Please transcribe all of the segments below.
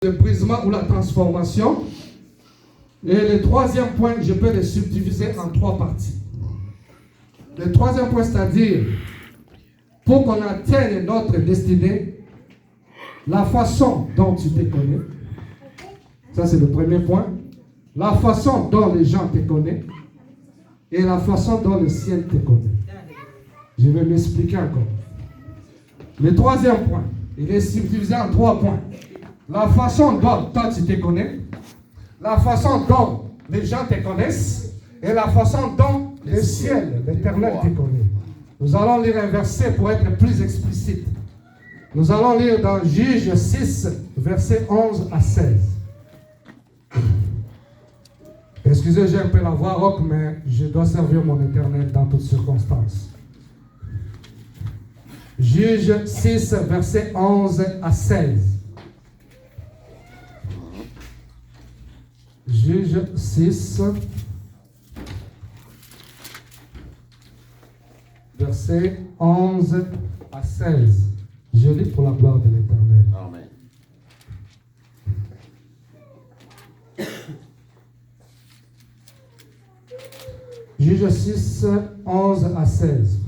le brisement ou la transformation. Et le troisième point, je peux le subdiviser en trois parties. Le troisième point, c'est-à-dire, pour qu'on atteigne notre destinée, la façon dont tu te connais, ça c'est le premier point, la façon dont les gens te connaissent et la façon dont le ciel te connaît. Je vais m'expliquer encore. Le troisième point, il est subdivisé en trois points. La façon dont toi tu te connais, la façon dont les gens te connaissent et la façon dont le ciel, l'Éternel te connaît. Nous allons lire un verset pour être plus explicite. Nous allons lire dans Juge 6, versets 11 à 16. Excusez, j'ai un peu la voix rock, mais je dois servir mon Éternel dans toutes circonstances. Juge 6, versets 11 à 16. Juge 6, versets 11 à 16. Je lis pour la gloire de l'Éternel. Amen. Juge 6, 11 à 16.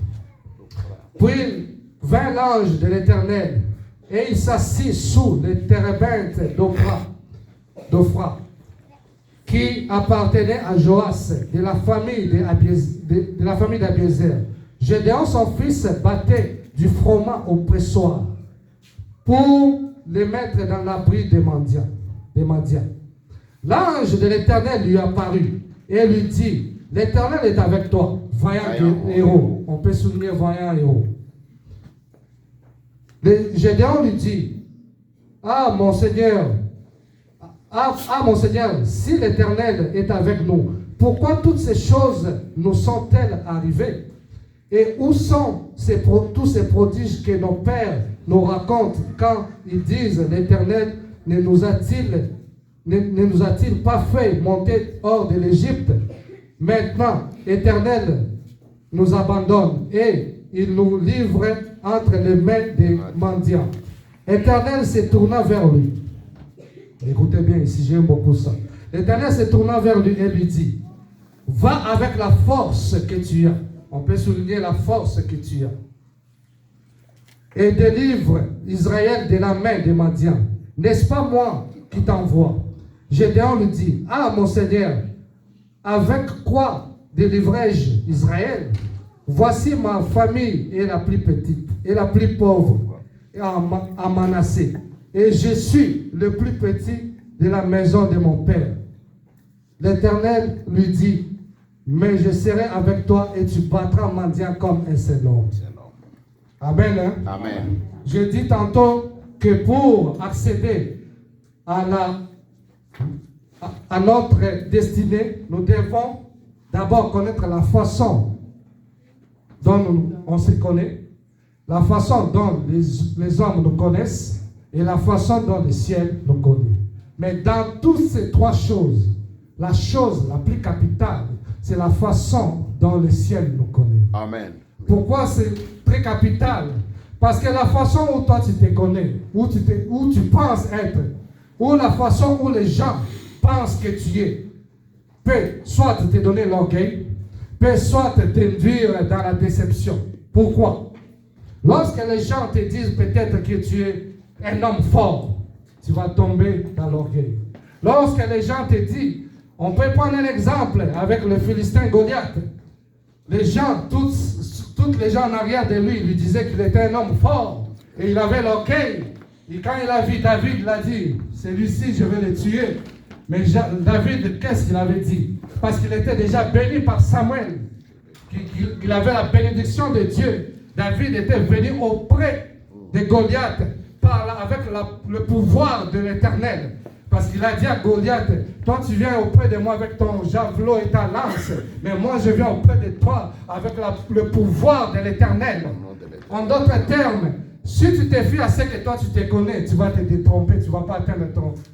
Puis vint l'ange de l'Éternel, et il s'assit sous les térébintes d'Ophra, qui appartenait à Joas, de la famille d'Abiézer. Gédéon, son fils, battait du froment au pressoir pour les mettre dans l'abri des mendiants. L'ange de l'Éternel lui apparut et lui dit, l'Éternel est avec toi, vaillant héros. On peut souligner vaillant héros. Gédéon lui dit, mon Seigneur, si l'Éternel est avec nous, pourquoi toutes ces choses nous sont-elles arrivées? Et où sont tous ces prodiges que nos pères nous racontent quand ils disent, l'Éternel ne nous a-t-il pas fait monter hors de l'Égypte? Maintenant, l'Éternel nous abandonne et il nous livre entre les mains des mendiants. L'Éternel se tourna vers lui. Écoutez bien ici, j'aime beaucoup ça. L'Éternel se tourna vers lui et lui dit, va avec la force que tu as. On peut souligner la force que tu as. Et délivre Israël de la main des mendiants. N'est-ce pas moi qui t'envoie? Gédéon lui dit, mon Seigneur, avec quoi délivrai-je Israël? Voici ma famille est la plus petite et la plus pauvre à Manassé. Et je suis le plus petit de la maison de mon père. L'Éternel lui dit, mais je serai avec toi et tu battras mendiant comme un seul homme. Amen. Hein? Amen. Je dis tantôt que pour accéder à notre destinée, nous devons d'abord connaître la façon dont on se connaît, la façon dont les hommes nous connaissent et la façon dont le ciel nous connaît. Mais dans toutes ces trois choses, la chose la plus capitale, c'est la façon dont le ciel nous connaît. Amen. Pourquoi c'est très capital? Parce que la façon où toi tu te connais, où tu penses être, ou la façon où les gens pensent que tu es, peut soit te donner l'orgueil, peut soit t'induire dans la déception. Pourquoi? Lorsque les gens te disent peut-être que tu es un homme fort, tu vas tomber dans l'orgueil. Lorsque les gens te disent, on peut prendre un exemple avec le Philistin Goliath. Les gens, toutes les gens en arrière de lui disaient qu'il était un homme fort. Et il avait l'orgueil. Et quand il a vu David, il a dit, celui-ci, je vais le tuer. Mais David, qu'est-ce qu'il avait dit? Parce qu'il était déjà béni par Samuel. Il avait la bénédiction de Dieu. David était venu auprès de Goliath avec le pouvoir de l'Éternel. Parce qu'il a dit à Goliath, toi tu viens auprès de moi avec ton javelot et ta lance, mais moi je viens auprès de toi avec le pouvoir de l'Éternel. En d'autres termes, si tu te fies à ce que toi tu te connais, tu vas te détromper, tu ne vas pas atteindre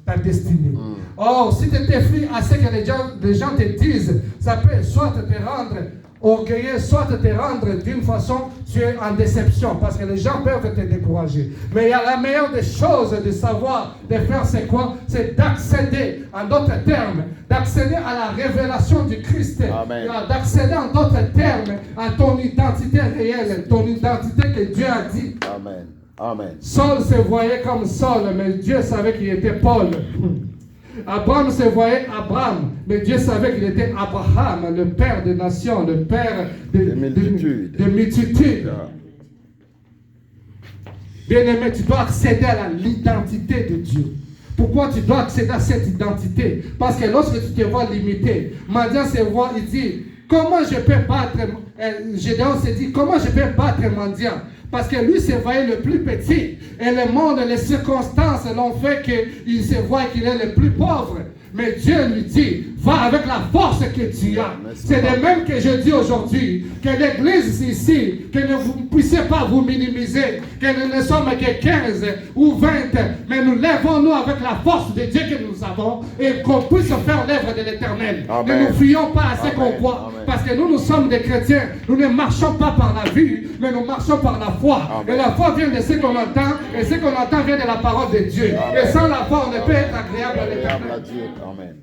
ta destinée. Or, si tu te fies à ce que les gens te disent, ça peut soit te rendre orgueilleux, soit te rendre d'une façon, tu es en déception, parce que les gens peuvent te décourager. Mais il y a la meilleure des choses de savoir, de faire, c'est quoi? C'est d'accéder, en d'autres termes, d'accéder à la révélation du Christ. D'accéder en d'autres termes à ton identité réelle, ton identité que Dieu a dit. Amen. Amen. Saul se voyait comme Saul, mais Dieu savait qu'il était Paul. Abraham se voyait Abraham, mais Dieu savait qu'il était Abraham, le père des nations, le père de multitudes. Bien-aimé, tu dois accéder à l'identité de Dieu. Pourquoi tu dois accéder à cette identité? Parce que lorsque tu te vois limité, Madian se voit, il dit, comment je peux battre, Gédéon se dit, comment je peux battre Madian? Parce que lui se voyait le plus petit. Et le monde, les circonstances l'ont fait qu'il se voit qu'il est le plus pauvre. Mais Dieu lui dit, va avec la force que tu as. C'est de même que je dis aujourd'hui, que l'église ici, que vous ne puissiez pas vous minimiser, que nous ne sommes que 15 ou 20, mais nous lèvons-nous avec la force de Dieu que nous avons et qu'on puisse faire l'œuvre de l'éternel. Ne nous fuyons pas à ce qu'on voit, parce que nous sommes des chrétiens. Nous ne marchons pas par la vue, mais nous marchons par la foi. Et la foi vient de ce qu'on entend, et ce qu'on entend vient de la parole de Dieu. Et sans la foi, on ne peut être agréable à l'éternel. Amen.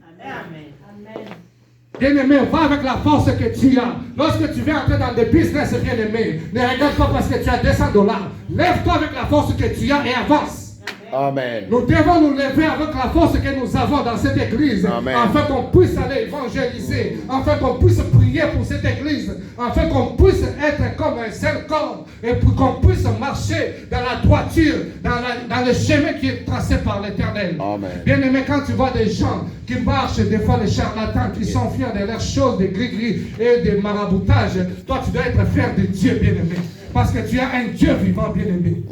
Bien-aimé, va avec la force que tu as. Lorsque tu viens entrer dans des business, bien-aimé, ne regarde pas parce que tu as $200. Lève-toi avec la force que tu as et avance. Amen. Nous devons nous lever avec la force que nous avons dans cette église. Amen. Afin qu'on puisse aller évangéliser. Afin qu'on puisse prier pour cette église. Afin qu'on puisse être comme un seul corps. Et pour qu'on puisse marcher dans la droiture. Dans le chemin qui est tracé par l'Éternel. Bien-aimé, quand tu vois des gens qui marchent, des fois les charlatans qui sont fiers de leurs choses, des gris-gris et des maraboutages, toi tu dois être fier de Dieu, bien-aimé. Parce que tu as un Dieu vivant, bien-aimé.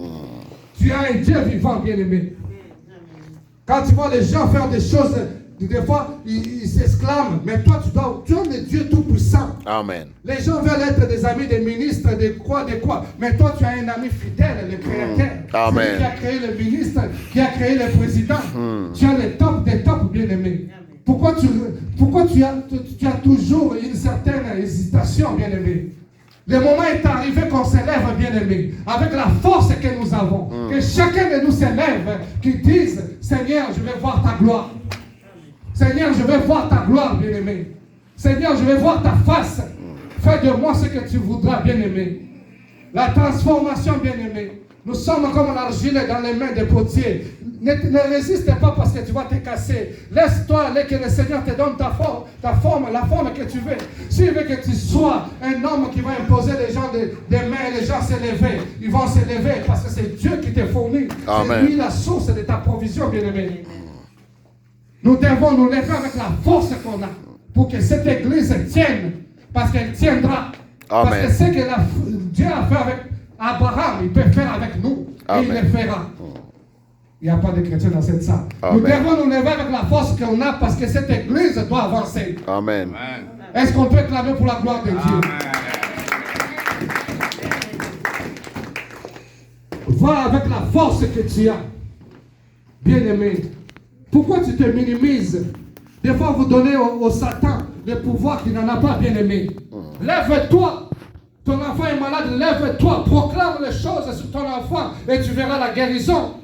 Tu as un Dieu vivant, bien-aimé. Quand tu vois les gens faire des choses, des fois, ils s'exclament. Mais toi, tu es le Dieu tout-puissant. Amen. Les gens veulent être des amis des ministres, de quoi. Mais toi, tu as un ami fidèle, le Créateur. Amen. Celui qui a créé le ministre, qui a créé le président. Tu as le top des tops, bien-aimé. Pourquoi tu as toujours une certaine hésitation, bien-aimé? Le moment est arrivé qu'on s'élève, bien-aimé, avec la force que nous avons. Que chacun de nous s'élève, qui dise, Seigneur, je vais voir ta gloire. Seigneur, je vais voir ta gloire, bien-aimé. Seigneur, je vais voir ta face. Fais de moi ce que tu voudras, bien-aimé. La transformation, bien-aimé. Nous sommes comme l'argile dans les mains des potiers. Ne résiste pas parce que tu vas te casser. Laisse-toi aller que le Seigneur te donne ta forme, la forme que tu veux. S'il veut que tu sois un homme qui va imposer les gens des mains et les gens s'élever, ils vont s'élever parce que c'est Dieu qui te fournit. C'est lui la source de ta provision, bien-aimé. Nous devons nous lever avec la force qu'on a pour que cette église tienne. Parce qu'elle tiendra. Amen. Parce que ce que Dieu a fait avec Abraham, il peut faire avec nous. Amen. Et il le fera. Il n'y a pas de chrétiens dans cette salle. Amen. Nous devons nous lever avec la force qu'on a parce que cette église doit avancer. Amen. Est-ce qu'on peut clamer pour la gloire de Dieu? Va avec la force que tu as. Bien-aimé. Pourquoi tu te minimises? Des fois, vous donnez au Satan le pouvoir qu'il n'en a pas, bien-aimé. Lève-toi. Ton enfant est malade, lève-toi. Proclame les choses sur ton enfant et tu verras la guérison.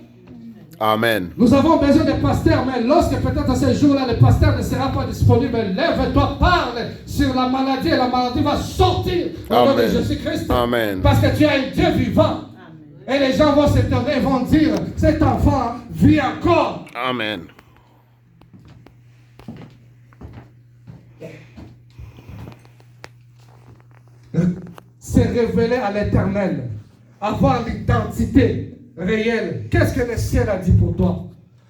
Amen. Nous avons besoin de pasteurs, mais lorsque peut-être ce jour-là, le pasteur ne sera pas disponible, lève-toi, parle sur la maladie et la maladie va sortir au nom de Jésus-Christ. Amen. Parce que tu as un Dieu vivant. Et les gens vont s'étonner et vont dire, cet enfant vit encore. Amen. Se révéler à l'Éternel, avoir l'identité réelle. Qu'est-ce que le ciel a dit pour toi?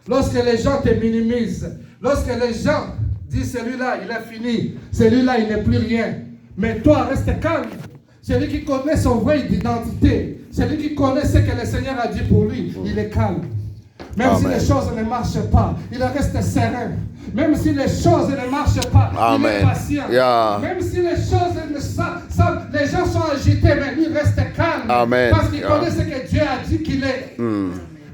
Lorsque les gens te minimisent, lorsque les gens disent celui-là il a fini, celui-là il n'est plus rien, mais toi reste calme. Celui qui connaît son vraie identité, celui qui connaît ce que le Seigneur a dit pour lui, il est calme. Même si les choses ne marchent pas, il reste serein. Même si les choses ne marchent pas, il est patient. Même si les choses les gens sont agités, mais lui reste calme. Amen. Parce qu'il connaît ce que Dieu a dit qu'il est.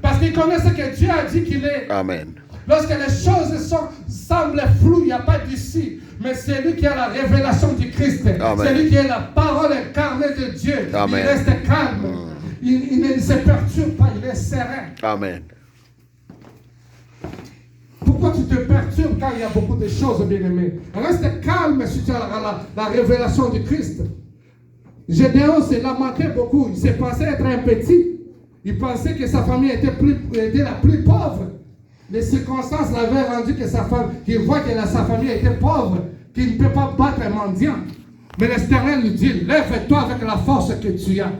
Parce qu'il connaît ce que Dieu a dit qu'il est. Amen. Lorsque les choses semblent floues, il n'y a pas d'ici. Mais c'est lui qui a la révélation du Christ. C'est lui qui a la parole incarnée de Dieu. Amen. Il reste calme. Il ne se perturbe pas, il est serein. Amen. Pourquoi tu te perturbes quand il y a beaucoup de choses, bien-aimé? Reste calme si tu as la révélation du Christ. Gédéon s'est lamenté beaucoup. Il s'est pensé être un petit. Il pensait que sa famille était la plus pauvre. Les circonstances l'avaient rendu qu'il voit que sa famille était pauvre, qu'il ne peut pas battre un mendiant. Mais l'Éternel lui dit, lève-toi avec la force que tu as.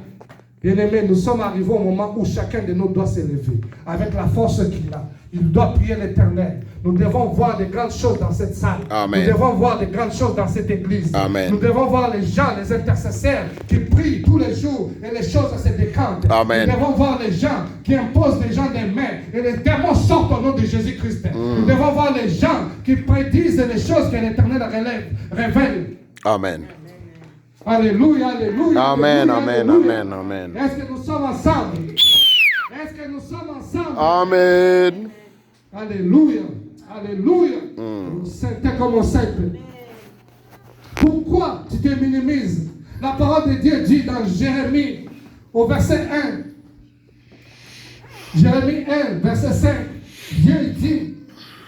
Bien-aimé, nous sommes arrivés au moment où chacun de nous doit s'élever avec la force qu'il a. Il doit prier l'Éternel. Nous devons voir de grandes choses dans cette salle. Amen. Nous devons voir de grandes choses dans cette église. Amen. Nous devons voir les gens, les intercesseurs qui prient tous les jours et les choses se décantent. Amen. Nous devons voir les gens qui imposent les gens des mains et les démons sortent au nom de Jésus-Christ. Nous devons voir les gens qui prédisent les choses que l'Éternel révèle. Amen. Alléluia, alléluia. Amen, alléluia, amen, alléluia. amen, amen. Est-ce que nous sommes ensemble? Est-ce que nous sommes ensemble? Amen. Alléluia, alléluia. C'était comme on sait. Pourquoi tu te minimises? La parole de Dieu dit dans Jérémie, au verset 1. Jérémie 1, verset 5. Dieu dit,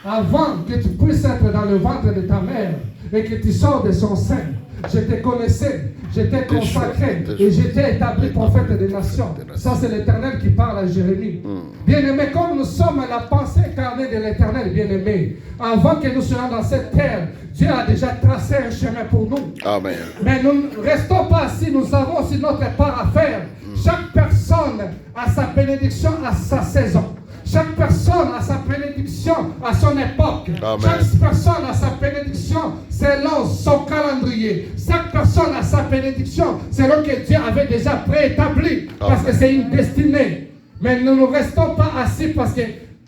avant que tu puisses être dans le ventre de ta mère et que tu sors de son sein, je te connaissais, je t'ai consacré et je t'ai établi prophète des nations. Ça, c'est l'Éternel qui parle à Jérémie. Bien-aimé, comme nous sommes la pensée incarnée de l'Éternel, bien-aimé, avant que nous soyons dans cette terre, Dieu a déjà tracé un chemin pour nous. Amen. Mais nous ne restons pas assis, nous avons aussi notre part à faire. Chaque personne a sa bénédiction à sa saison. Chaque personne a sa bénédiction à son époque. Amen. Chaque personne a sa bénédiction selon son calendrier. Chaque personne a sa bénédiction selon que Dieu avait déjà préétabli. Parce que c'est une destinée. Mais nous ne restons pas assis parce que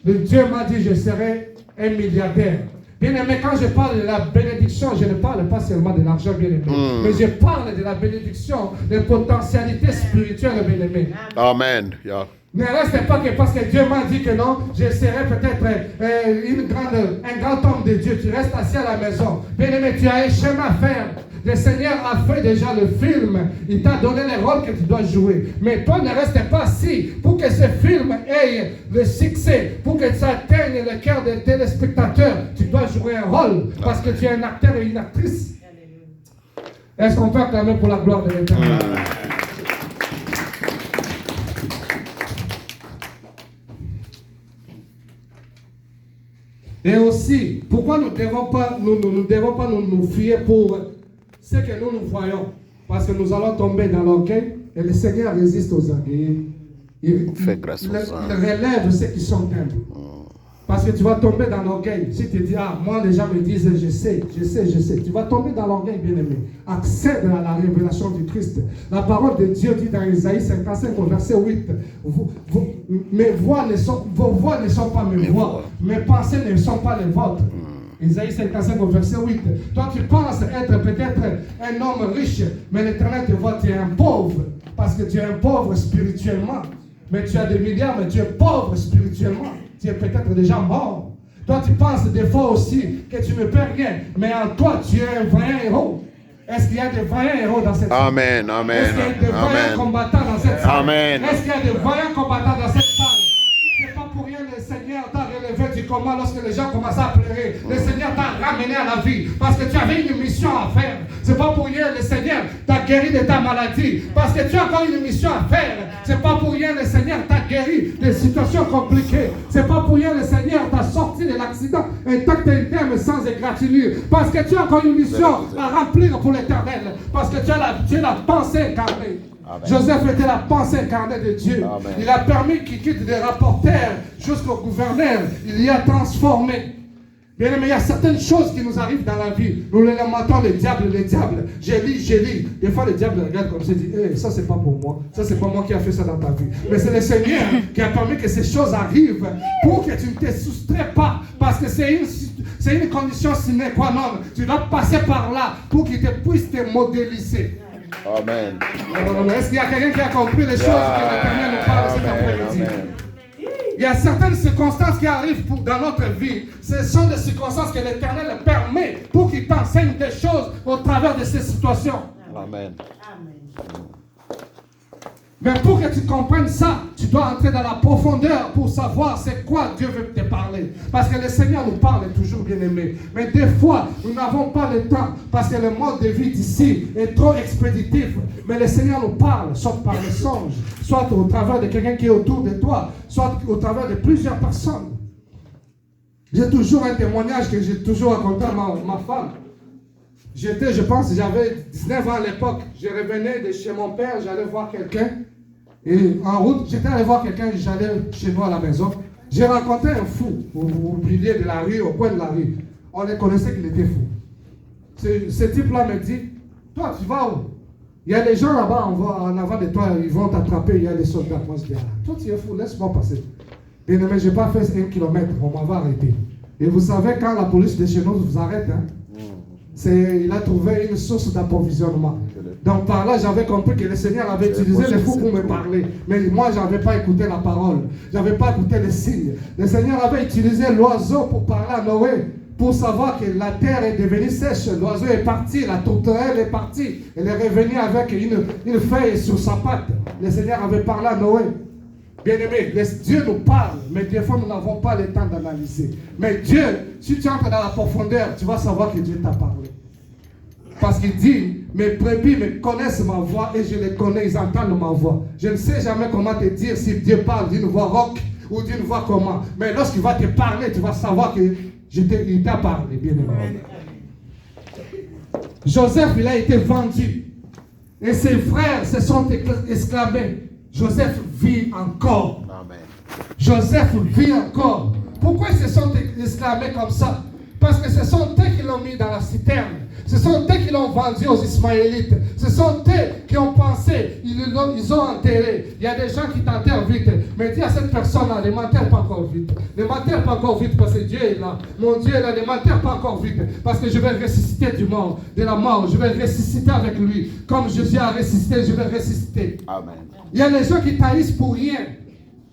Dieu m'a dit je serai un milliardaire. Bien aimé, quand je parle de la bénédiction, je ne parle pas seulement de l'argent, bien aimé. Mais je parle de la bénédiction, des potentialités spirituelles, bien aimé. Amen. Yeah. Ne reste pas que parce que Dieu m'a dit que non, je serai peut-être un grand homme de Dieu. Tu restes assis à la maison. Bien-aimé, tu as un chemin à faire. Le Seigneur a fait déjà le film. Il t'a donné les rôles que tu dois jouer. Mais toi, ne reste pas assis. Pour que ce film ait le succès, pour que ça atteigne le cœur des téléspectateurs, tu dois jouer un rôle. Parce que tu es un acteur et une actrice. Est-ce qu'on peut acclamer pour la gloire de l'Éternel? Et aussi, pourquoi nous ne devons pas nous fier pour ce que nous voyons? Parce que nous allons tomber dans l'orgueil et le Seigneur résiste aux orgueils. Il relève ceux qui sont humbles. Parce que tu vas tomber dans l'orgueil. Si tu dis, moi les gens me disent, je sais. Tu vas tomber dans l'orgueil, bien-aimé. Accède à la révélation du Christ. La parole de Dieu dit dans Isaïe 55, au verset 8, vos voix ne sont pas mes voix. Mes pensées ne sont pas les vôtres. Isaïe 55 au verset 8. Toi tu penses être peut-être un homme riche, mais l'Éternel te voit, tu es un pauvre. Parce que tu es un pauvre spirituellement. Mais tu as des milliards, mais tu es pauvre spirituellement. Tu es peut-être déjà mort. Toi, tu penses des fois aussi que tu ne peux rien. Mais en toi, tu es un vrai héros. Est-ce qu'il y a des vrais héros dans cette salle? Amen, amen. Est-ce qu'il y a des vrais combattants dans cette salle? Amen. Est-ce qu'il y a des vrais combattants dans cette salle? C'est pas pour rien le Seigneur t'a relevé du coma lorsque les gens commençaient à pleurer. Le Seigneur t'a ramené à la vie parce que tu avais une mission à faire. C'est pas pour rien le Seigneur t'a guéri de ta maladie parce que tu as encore une mission à faire. C'est pas pour rien le Seigneur t'a guéri des situations compliquées. C'est pas pour rien le Seigneur t'a sorti de l'accident intact et interne sans égratignure. Parce que tu as encore une mission à remplir pour l'Éternel. Parce que tu as la pensée incarnée. Amen. Joseph était la pensée incarnée de Dieu. Amen. Il a permis qu'il quitte des rapporteurs jusqu'au gouverneur. Il y a transformé. Bien aimé, il y a certaines choses qui nous arrivent dans la vie. Nous les lamentons, les diables. J'ai lu. Des fois, le diable regarde comme ça et dit, hey, ça c'est pas pour moi. Ça c'est pas moi qui a fait ça dans ta vie. Mais c'est le Seigneur qui a permis que ces choses arrivent pour que tu ne te soustrais pas. Parce que c'est une condition sine qua non. Tu dois passer par là pour qu'il puisse te modéliser. Amen. Est-ce qu'il y a quelqu'un qui a compris les choses que l'Éternel nous parle cet après-midi? Il y a certaines circonstances qui arrivent dans notre vie. Ce sont des circonstances que l'Éternel permet pour qu'il t'enseigne des choses au travers de ces situations. Amen. Mais pour que tu comprennes ça, tu dois entrer dans la profondeur pour savoir c'est quoi Dieu veut te parler. Parce que le Seigneur nous parle toujours, bien-aimé. Mais des fois, nous n'avons pas le temps parce que le mode de vie d'ici est trop expéditif. Mais le Seigneur nous parle, soit par le songe, soit au travers de quelqu'un qui est autour de toi, soit au travers de plusieurs personnes. J'ai toujours un témoignage que j'ai toujours raconté à ma femme. Je pense, j'avais 19 ans à l'époque. Je revenais de chez mon père, j'allais voir quelqu'un. Et en route, j'étais allé voir quelqu'un, j'allais chez nous à la maison. J'ai rencontré un fou au milieu de la rue, au coin de la rue. On les connaissait qu'il était fou. Ce type-là me dit, toi, tu vas où? Il y a des gens là-bas en avant de toi, ils vont t'attraper, il y a des soldats. Moi, je dis, toi, tu es fou, laisse-moi passer. Bien aimé, je n'ai pas fait 1 kilomètre, on m'avait arrêté. Et vous savez, quand la police de chez nous vous arrête, il a trouvé une source d'approvisionnement. Donc par là, j'avais compris que le Seigneur avait utilisé les fous pour me parler. Mais moi, je n'avais pas écouté la parole. Je n'avais pas écouté les signes. Le Seigneur avait utilisé l'oiseau pour parler à Noé, pour savoir que la terre est devenue sèche. L'oiseau est parti, la tourterelle est partie. Elle est revenue avec une feuille sur sa patte. Le Seigneur avait parlé à Noé. Bien-aimé, Dieu nous parle, mais des fois nous n'avons pas le temps d'analyser. Mais Dieu, si tu entres dans la profondeur, tu vas savoir que Dieu t'a parlé. Parce qu'il dit, mes brebis me connaissent ma voix et je les connais, ils entendent ma voix. Je ne sais jamais comment te dire si Dieu parle d'une voix rauque ou d'une voix comment. Mais lorsqu'il va te parler, tu vas savoir qu'il t'a parlé, bien-aimé. Joseph, il a été vendu. Et ses frères se sont exclamés. Joseph vit encore. Amen. Joseph vit encore. Pourquoi ils se sont exclamés comme ça? Parce que ce sont eux qui l'ont mis dans la citerne. Ce sont eux qui l'ont vendu aux Ismaélites. Ce sont eux qui ont pensé, ils ont enterré. Il y a des gens qui t'enterrent vite. Mais dis à cette personne-là, ne m'enterre pas encore vite. Ne m'enterre pas encore vite parce que Dieu est là. Mon Dieu est là, ne m'enterre pas encore vite. Parce que je vais ressusciter de la mort. Je vais ressusciter avec lui. Comme Jésus a ressuscité, je vais ressusciter. Amen. Il y a des gens qui taillissent pour rien.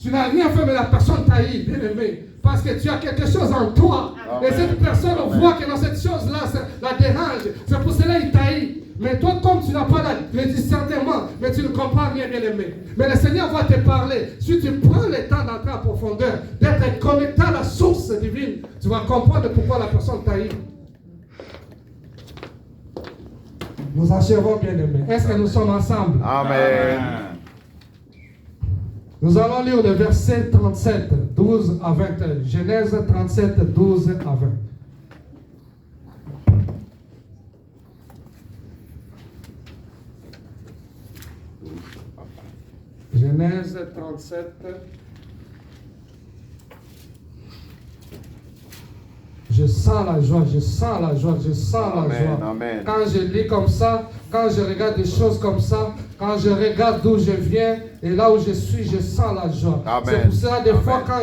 Tu n'as rien fait, mais la personne taillit, bien aimé. Parce que tu as quelque chose en toi. Amen. Et cette personne voit que dans cette chose-là, ça la dérange. C'est pour cela qu'il taillit. Mais toi, comme tu n'as pas le discernement, mais tu ne comprends rien, bien aimé. Mais le Seigneur va te parler. Si tu prends le temps d'entrer en profondeur, d'être connecté à la source divine, tu vas comprendre pourquoi la personne taillit. Nous achèvons, bien aimé. Est-ce que nous sommes ensemble? Amen. Nous allons lire le verset 37, 12 à 20. Genèse 37, 12 à 20. Genèse 37. Je sens la joie, je sens la joie, je sens la joie. Amen. Quand je lis comme ça, quand je regarde des choses comme ça, quand je regarde d'où je viens et là où je suis, je sens la joie. C'est pour cela des fois quand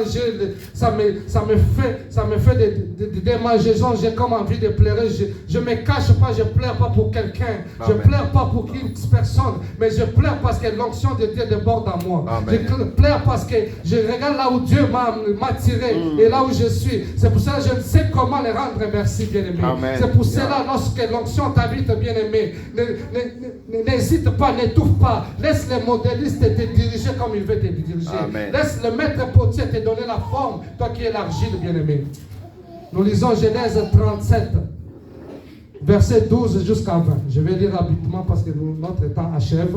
ça me fait des démangeaisons, j'ai comme envie de pleurer. Je me cache pas, je pleure pas pour quelqu'un, je pleure pas pour une personne, mais je pleure parce que l'onction de Dieu déborde en moi. Amen. Je pleure parce que je regarde là où Dieu m'a tiré et là où je suis. C'est pour cela que je ne sais comment le rendre merci, bien-aimé. C'est pour cela lorsque l'onction t'habite, bien-aimé, n'hésite pas, n'étouffe pas. Laisse le modéliste te diriger comme il veut te diriger. Amen. Laisse le maître potier te donner la forme, toi qui es l'argile, bien-aimé. Nous lisons Genèse 37, verset 12 jusqu'à 20. Je vais lire rapidement parce que notre temps achève.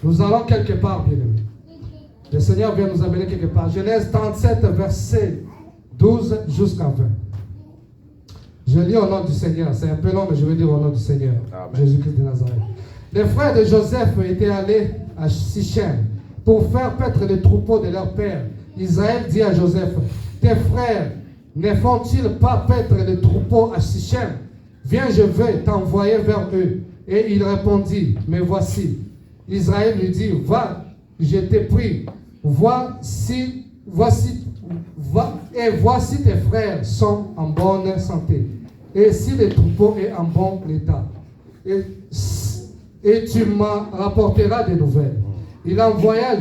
Nous allons quelque part, bien-aimé. Le Seigneur vient nous amener quelque part. Genèse 37, verset 12 jusqu'à 20. Je lis au nom du Seigneur. C'est un peu long, mais je vais lire au nom du Seigneur. Jésus-Christ de Nazareth. Les frères de Joseph étaient allés à Sichem pour faire paître les troupeaux de leur père. Israël dit à Joseph, tes frères ne font-ils pas paître les troupeaux à Sichem? Viens, je vais t'envoyer vers eux. Et il répondit, mais voici. Israël lui dit, va, je t'ai pris. Voici tes frères sont en bonne santé. Et si le troupeau est en bon état. Et tu m'en rapporteras des nouvelles. Il envoya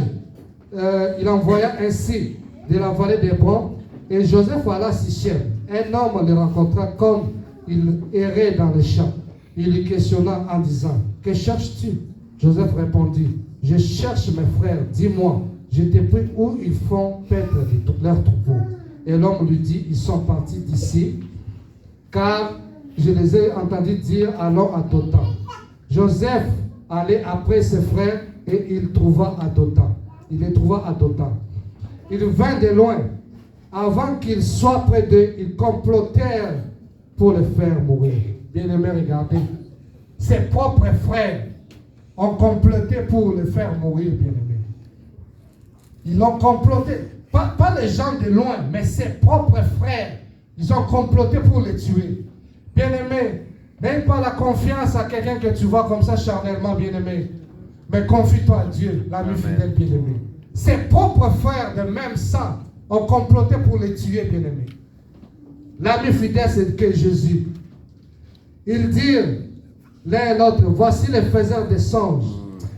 ainsi de la vallée d'Hébron, et Joseph alla à Sichem. Un homme le rencontra comme il errait dans les champs. Il lui questionna en disant, que cherches-tu? Joseph répondit, je cherche mes frères, dis-moi, je t'ai pris où ils font paître leurs troupeaux. Et l'homme lui dit, ils sont partis d'ici, car je les ai entendus dire, allons à Dothan. Joseph allait après ses frères et il les trouva à Dothan. Il vint de loin. Avant qu'ils soient près d'eux, ils complotèrent pour le faire mourir. Bien-aimés, regardez. Ses propres frères ont comploté pour le faire mourir, bien-aimés. Ils l'ont comploté. Pas les gens de loin, mais ses propres frères. Ils ont comploté pour le tuer. Bien-aimés, n'aie pas la confiance à quelqu'un que tu vois comme ça charnellement, bien-aimé. Mais confie-toi à Dieu, l'ami fidèle, bien-aimé. Ses propres frères de même sang ont comploté pour le tuer, bien-aimé. L'ami fidèle, c'est que Jésus. Ils dirent l'un et l'autre, voici les faiseurs des songes.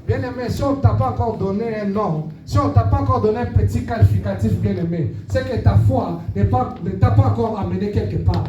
Bien-aimé, si on ne t'a pas encore donné un nom, si on ne t'a pas encore donné un petit qualificatif, bien-aimé, c'est que ta foi ne t'a pas encore amené quelque part.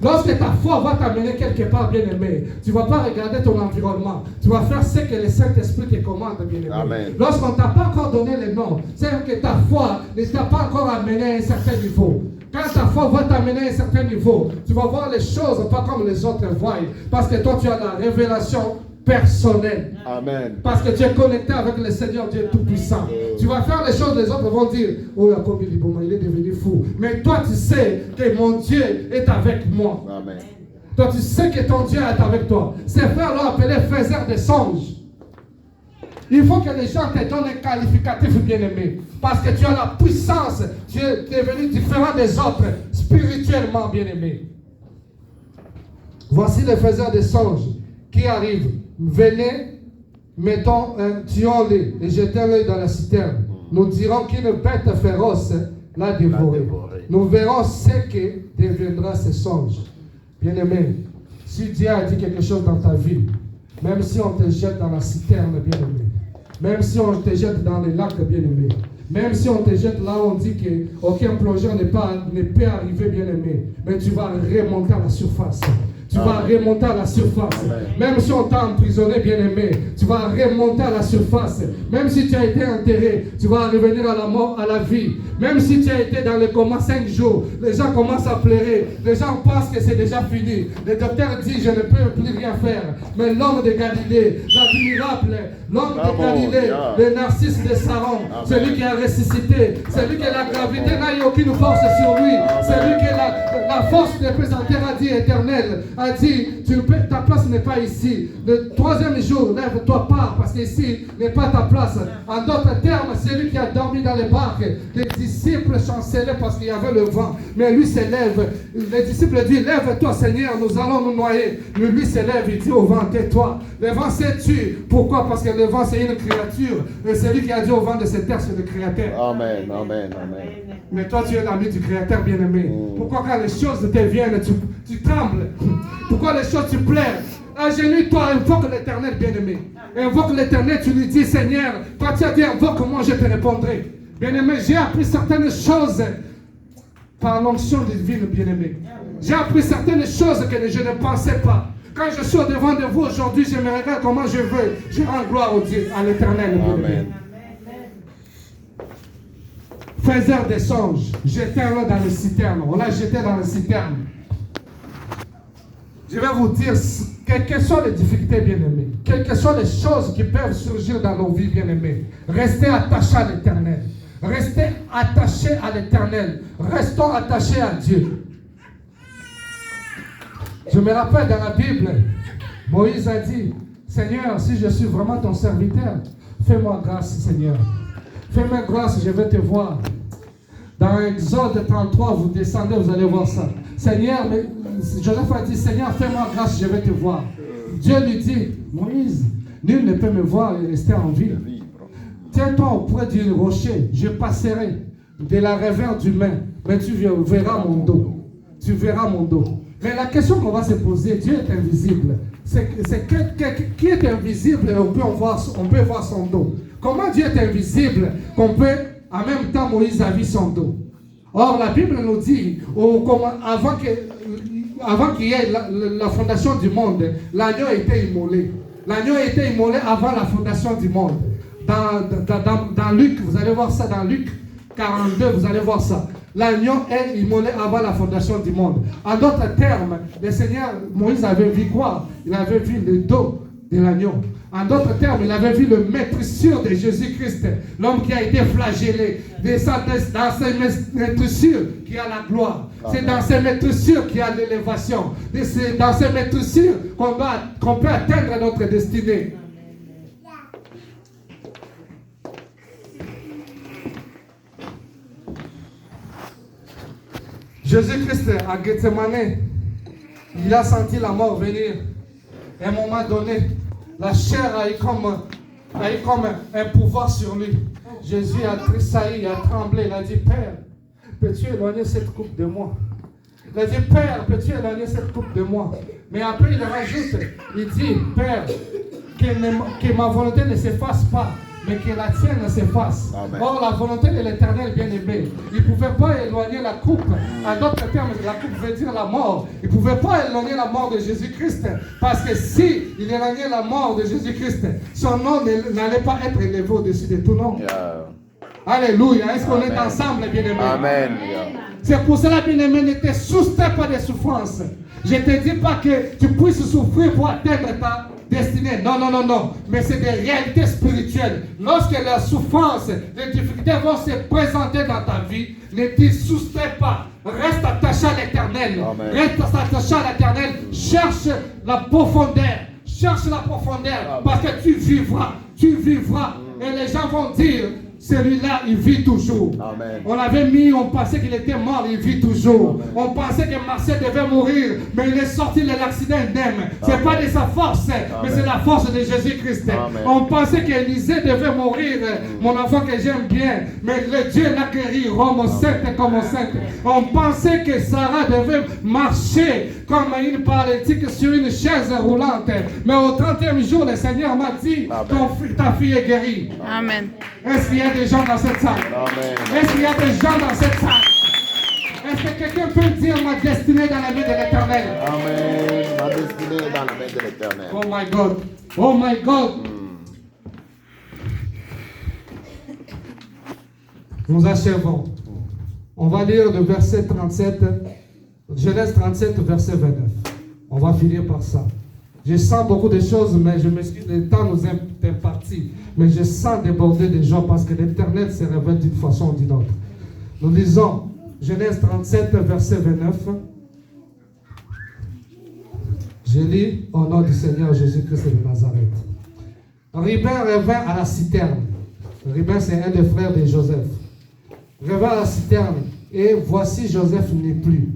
Lorsque ta foi va t'amener quelque part, bien-aimé, tu ne vas pas regarder ton environnement. Tu vas faire ce que le Saint-Esprit te commande, bien-aimé. Lorsqu'on ne t'a pas encore donné le nom, c'est que ta foi ne t'a pas encore amené à un certain niveau. Quand ta foi va t'amener à un certain niveau, tu vas voir les choses pas comme les autres voient. Parce que toi, tu as la révélation personnelle. Amen. Parce que tu es connecté avec le Seigneur Dieu Tout-Puissant. Tu vas faire les choses, les autres vont dire, oh Jacob, il est devenu fou. Mais toi, tu sais que mon Dieu est avec moi. Amen. Toi, tu sais que ton Dieu est avec toi. Ces frères l'ont appelé faiseurs de songes. Il faut que les gens te donnent un qualificatif, bien-aimé. Parce que tu as la puissance. Tu es devenu différent des autres, spirituellement, bien-aimé. Voici les faiseurs de songes qui arrivent. Venez, tuons-les et jetons-les dans la citerne. Nous dirons qu'une bête féroce l'a dévoré. Nous verrons ce que deviendra ces songes. Bien-aimé, si Dieu a dit quelque chose dans ta vie, même si on te jette dans la citerne, bien-aimé, même si on te jette dans les lacs, bien-aimé, même si on te jette là où on dit qu'aucun plongeur ne peut arriver, bien-aimé, mais tu vas remonter à la surface. Tu vas remonter à la surface. Même si on t'a emprisonné, bien-aimé, tu vas remonter à la surface. Même si tu as été enterré, tu vas revenir à la mort, à la vie. Même si tu as été dans le coma 5 jours, les gens commencent à pleurer. Les gens pensent que c'est déjà fini. Le docteur dit, je ne peux plus rien faire. Mais l'homme de Galilée, l'admirable, l'homme de Galilée, le narcisse de Saron, celui qui a ressuscité, celui qui a la gravité n'a eu aucune force sur lui, celui qui a la force de présenter à Dieu éternel, a dit, ta place n'est pas ici. Le troisième jour, lève-toi, pars, parce qu'ici n'est pas ta place. En d'autres termes, celui qui a dormi dans les barques, les disciples chancelaient parce qu'il y avait le vent. Mais lui se lève. Les disciples disent, lève-toi Seigneur, nous allons nous noyer. Lui se lève, il dit au vent, tais-toi. Le vent s'est tué. Pourquoi? Parce que le vent c'est une créature. Et celui qui a dit au vent de cette terre, c'est le Créateur. Amen, amen, amen. Mais toi, tu es l'ami du Créateur bien-aimé. Pourquoi quand les choses te viennent, tu trembles? Pourquoi les choses tu pleures? Agenouille-toi, invoque l'Éternel bien-aimé. Invoque l'Éternel, tu lui dis, Seigneur, toi tu as dit, invoque-moi, je te répondrai. Bien-aimé, j'ai appris certaines choses par l'onction divine, bien-aimé. J'ai appris certaines choses que je ne pensais pas. Quand je suis devant de vous aujourd'hui, je me regarde comment je veux. Je rends gloire au Dieu, à l'Éternel, bien-aimé. Faiseur des songes, jetez-le dans les citernes. On l'a jeté dans les citernes. Je vais vous dire, quelles que soient les difficultés, bien-aimés, quelles que soient les choses qui peuvent surgir dans nos vies, bien-aimés, restez attachés à l'Éternel. Restez attachés à l'Éternel. Restons attachés à Dieu. Je me rappelle dans la Bible, Moïse a dit, Seigneur, si je suis vraiment ton serviteur, fais-moi grâce, Seigneur. Fais-moi grâce, je vais te voir. Dans Exode 33, vous descendez, vous allez voir ça. Seigneur, Joseph a dit, Seigneur, fais-moi grâce, je vais te voir. Dieu lui dit, Moïse, nul ne peut me voir et rester en vie. Tiens-toi auprès du rocher, je passerai de la revers du main, mais tu verras mon dos. Tu verras mon dos. Mais la question qu'on va se poser, Dieu est invisible. Qui est invisible et on peut voir son dos? Comment Dieu est invisible qu'on peut en même temps, Moïse a vu son dos. Or, la Bible nous dit, avant qu'il y ait la fondation du monde, l'agneau était immolé. L'agneau était immolé avant la fondation du monde. Dans Luc, vous allez voir ça, dans Luc 42, vous allez voir ça. L'agneau est immolé avant la fondation du monde. En d'autres termes, le Seigneur, Moïse avait vu quoi? Il avait vu le dos de l'agneau. En d'autres termes, il avait vu le maîtrissure de Jésus-Christ, l'homme qui a été flagellé. Dans ces maîtrissures qu'il y a la gloire. C'est dans ces maîtrissures qu'il y a l'élévation. C'est dans ces maîtrissures qu'on peut atteindre notre destinée. Jésus-Christ, à Gethsemane, il a senti la mort venir. Et à un moment donné, la chair a eu comme un pouvoir sur lui. Jésus a tressailli, il a tremblé, il a dit, Père, peux-tu éloigner cette coupe de moi? Il a dit, Père, peux-tu éloigner cette coupe de moi? Mais après, il rajoute, il dit, Père, que ma volonté ne s'efface pas, mais que la tienne s'efface. Or, la volonté de l'Éternel bien-aimé, il ne pouvait pas éloigner la coupe. En d'autres termes, la coupe veut dire la mort. Il ne pouvait pas éloigner la mort de Jésus-Christ. Parce que si il éloignait la mort de Jésus-Christ, son nom n'allait pas être élevé au-dessus de tout nom. Alléluia. Est-ce qu'on est ensemble, bien-aimé? Amen. C'est pour cela, bien-aimé, ne te soustrais pas des souffrances. Je ne te dis pas que tu puisses souffrir pour atteindre ta destinée. Non, non, non, non. Mais c'est des réalités spirituelles. Lorsque la souffrance, les difficultés vont se présenter dans ta vie, ne t'y soustrais pas. Reste attaché à l'Éternel. Reste attaché à l'Éternel. Cherche la profondeur. Cherche la profondeur. Parce que tu vivras. Tu vivras. Et les gens vont dire, celui-là, il vit toujours. Amen. On pensait qu'il était mort, il vit toujours. Amen. On pensait que Marcel devait mourir, mais il est sorti de l'accident indemne. Ce n'est pas de sa force, mais c'est la force de Jésus-Christ. On pensait qu'Élisée devait mourir, mon enfant que j'aime bien, mais le Dieu l'a guéri, Rome sainte comme sainte. On pensait que Sarah devait marcher comme une paralytique sur une chaise roulante, mais au 30e jour, le Seigneur m'a dit, ta fille est guérie. Amen. Est-ce qu'il y a des gens dans cette salle? Est-ce qu'il y a des gens dans cette salle? Est-ce que quelqu'un peut dire ma destinée dans la main de l'Éternel? Amen. Ma destinée est dans la main de l'Éternel. Oh my God. Oh my God. Nous achevons. On va lire le verset 37, Genèse 37, verset 29. On va finir par ça. Je sens beaucoup de choses, mais je m'excuse, le temps nous est imparti. Mais je sens déborder des gens parce que l'Éternel se révèle d'une façon ou d'une autre. Nous lisons Genèse 37, verset 29. Je lis au nom du Seigneur Jésus-Christ de Nazareth. Rubin revint à la citerne. Rubin, c'est un des frères de Joseph. Revint à la citerne. Et voici Joseph n'est plus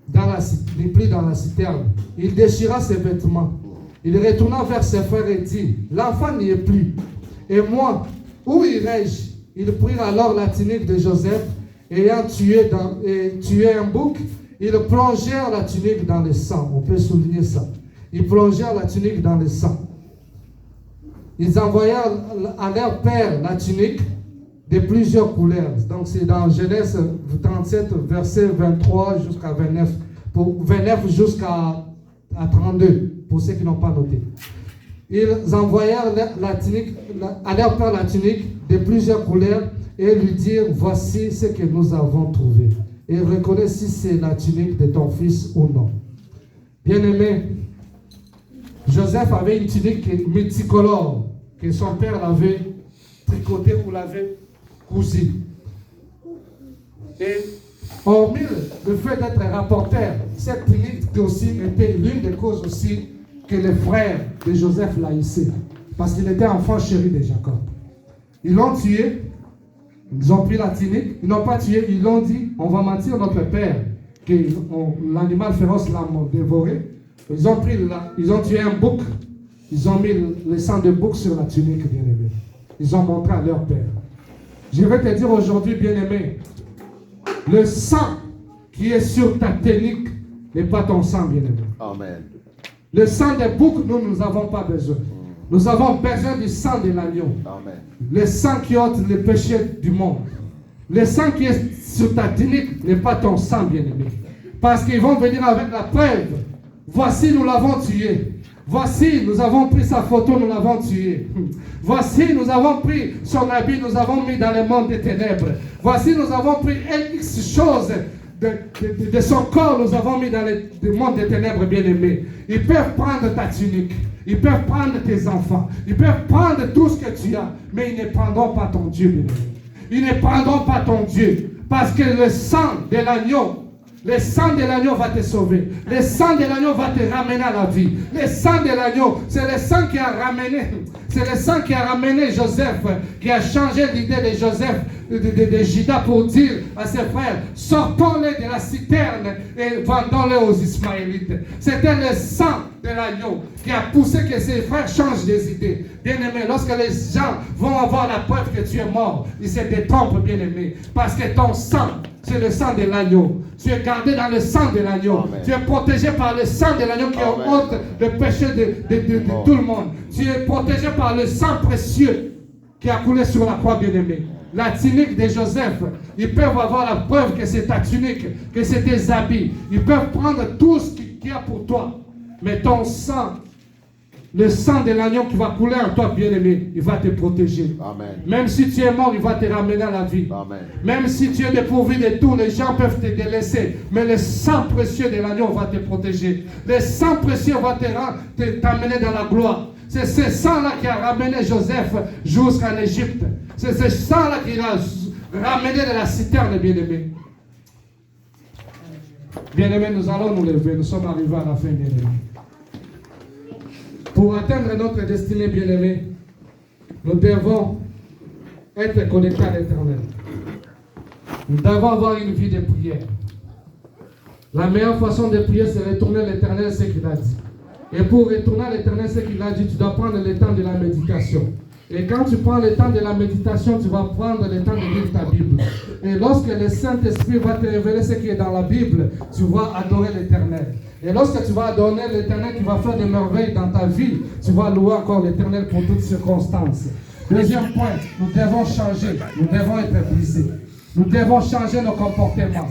dans la citerne. Il déchira ses vêtements. Il retourna vers ses frères et dit, l'enfant n'y est plus. Et moi, où irai-je? Ils prirent alors la tunique de Joseph, ayant tué un bouc, ils plongèrent la tunique dans le sang. On peut souligner ça. Ils plongèrent la tunique dans le sang. Ils envoyèrent à leur père la tunique de plusieurs couleurs. Donc c'est dans Genèse 37, verset 23 jusqu'à 29. 29 jusqu'à 32, pour ceux qui n'ont pas noté. Ils envoyèrent à leur père la tunique de plusieurs couleurs et lui dirent, voici ce que nous avons trouvé. Et reconnais si c'est la tunique de ton fils ou non. Bien-aimé, Joseph avait une tunique multicolore que son père l'avait tricotée ou l'avait cousue. Et hormis le fait d'être rapporteur, cette tunique aussi était l'une des causes aussi que les frères de Joseph l'haïssaient. Parce qu'il était enfant chéri de Jacob. Ils l'ont tué, ils ont pris la tunique, ils n'ont pas tué, ils l'ont dit, on va mentir notre père, que l'animal féroce l'a dévoré. Ils ont tué un bouc, ils ont mis le sang de bouc sur la tunique, bien-aimé. Ils ont montré à leur père. Je vais te dire aujourd'hui, bien-aimé, le sang qui est sur ta tunique n'est pas ton sang, bien-aimé. Amen. Le sang des boucs, nous n'avons pas besoin. Nous avons besoin du sang de l'agneau. Amen. Le sang qui ôte les péchés du monde. Le sang qui est sur ta tunique n'est pas ton sang, bien-aimé. Parce qu'ils vont venir avec la preuve. Voici, nous l'avons tué. Voici, nous avons pris sa photo, nous l'avons tué. Voici, nous avons pris son habit, nous avons mis dans le monde des ténèbres. Voici, nous avons pris X choses de son corps, nous avons mis dans le monde des ténèbres, bien-aimés. Ils peuvent prendre ta tunique, ils peuvent prendre tes enfants, ils peuvent prendre tout ce que tu as, mais ils ne prendront pas ton Dieu, bien-aimé. Ils ne prendront pas ton Dieu, parce que le sang de l'agneau, le sang de l'agneau va te sauver. Le sang de l'agneau va te ramener à la vie. Le sang de l'agneau, c'est le sang qui a ramené, c'est le sang qui a ramené Joseph, qui a changé l'idée de Joseph, de Judas pour dire à ses frères, sortons-les de la citerne et vendons-les aux Ismaélites. C'était le sang de l'agneau qui a poussé que ses frères changent des idées. Bien-aimé, lorsque les gens vont avoir la preuve que tu es mort, ils se détrompent, bien-aimé, parce que ton sang, c'est le sang de l'agneau. Tu es gardé dans le sang de l'agneau. Tu es protégé par le sang de l'agneau qui ôte le péché de tout le monde. Tu es protégé par le sang précieux qui a coulé sur la croix, bien-aimé. La tunique de Joseph, ils peuvent avoir la preuve que c'est ta tunique, que c'est tes habits. Ils peuvent prendre tout ce qu'il y a pour toi. Mais ton sang, le sang de l'agneau qui va couler en toi, bien-aimé, il va te protéger. Amen. Même si tu es mort, il va te ramener à la vie. Amen. Même si tu es dépourvu de tout, les gens peuvent te délaisser. Mais le sang précieux de l'agneau va te protéger. Le sang précieux va t'amener dans la gloire. C'est ce sang-là qui a ramené Joseph jusqu'en Égypte. C'est ce sang-là qui l'a ramené de la citerne, bien-aimé. Bien-aimé, nous allons nous lever. Nous sommes arrivés à la fin, bien-aimé. Pour atteindre notre destinée, bien-aimé, nous devons être connectés à l'Éternel. Nous devons avoir une vie de prière. La meilleure façon de prier, c'est retourner à l'Éternel ce qu'il a dit. Et pour retourner à l'Éternel ce qu'il a dit, tu dois prendre le temps de la méditation. Et quand tu prends le temps de la méditation, tu vas prendre le temps de lire ta Bible. Et lorsque le Saint-Esprit va te révéler ce qui est dans la Bible, tu vas adorer l'Éternel. Et lorsque tu vas adorer l'Éternel qui va faire des merveilles dans ta vie, tu vas louer encore l'Éternel pour toutes circonstances. Deuxième point, nous devons changer. Nous devons être brisés. Nous devons changer nos comportements.